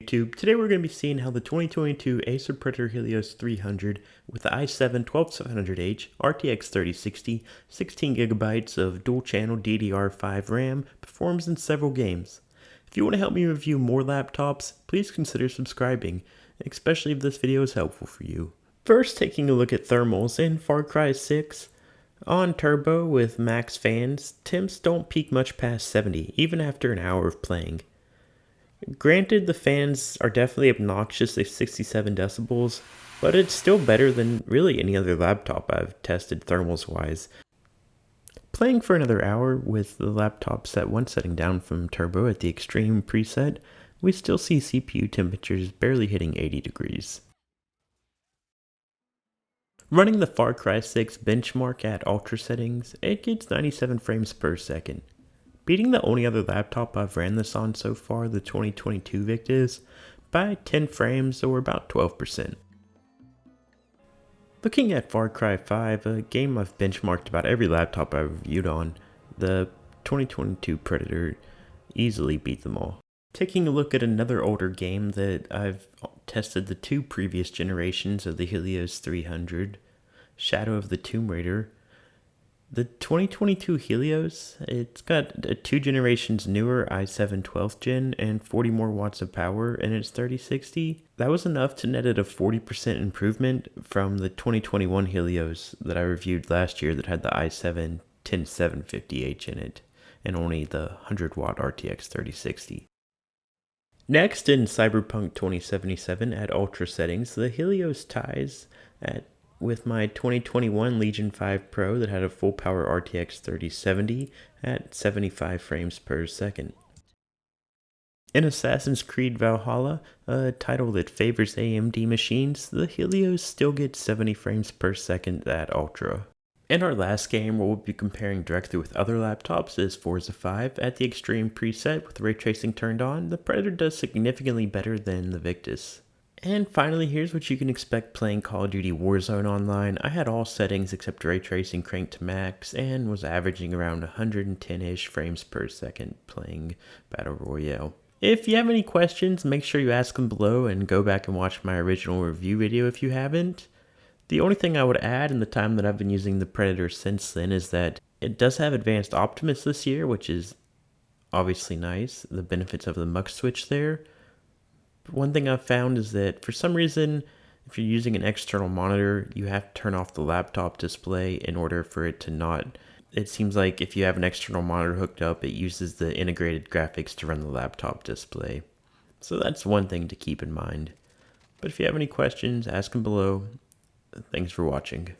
YouTube. Today we're going to be seeing how the 2022 Acer Helios 300 with the i7-12700H, RTX 3060, 16GB of dual-channel DDR5 RAM performs in several games. If you want to help me review more laptops, please consider subscribing, especially if this video is helpful for you. First, taking a look at thermals in Far Cry 6. On turbo with max fans, temps don't peak much past 70, even after an hour of playing. Granted, the fans are definitely obnoxious at 67 decibels, but it's still better than really any other laptop I've tested thermals wise. Playing for another hour with the laptop set one setting down from turbo at the extreme preset, we still see CPU temperatures barely hitting 80 degrees. Running the Far Cry 6 benchmark at ultra settings, it gets 97 frames per second. Beating the only other laptop I've ran this on so far, the 2022 Victus, by 10 frames or about 12%. Looking at Far Cry 5, a game I've benchmarked about every laptop I've reviewed on, the 2022 Predator easily beat them all. Taking a look at another older game that I've tested the two previous generations of the Helios 300, Shadow of the Tomb Raider. The 2022 Helios, it's got a 2 generations newer i7 12th gen and 40 more watts of power in its 3060. That was enough to net it a 40% improvement from the 2021 Helios that I reviewed last year that had the i7-10700H in it and only the 100 watt RTX 3060. Next, in CyberPunk 2077 at ultra settings, the Helios ties with my 2021 Legion 5 Pro that had a full power RTX 3070 at 75 frames per second. In Assassin's Creed Valhalla, a title that favors AMD machines, the Helios still gets 70 frames per second at Ultra. In our last game, where we'll be comparing directly with other laptops, is Forza 5. At the extreme preset with ray tracing turned on, the Predator does significantly better than the Victus. And finally, here's what you can expect playing Call of Duty Warzone online. I had all settings except ray tracing cranked to max and was averaging around 110-ish frames per second playing Battle Royale. If you have any questions, make sure you ask them below and go back and watch my original review video if you haven't. The only thing I would add in the time that I've been using the Predator since then is that it does have Advanced Optimus this year, which is obviously nice. The benefits of the mux switch there. One thing I've found is that for some reason, if you're using an external monitor, you have to turn off the laptop display in order for it to not. It seems like if you have an external monitor hooked up, it uses the integrated graphics to run the laptop display. So that's one thing to keep in mind. But if you have any questions, ask them below. Thanks for watching.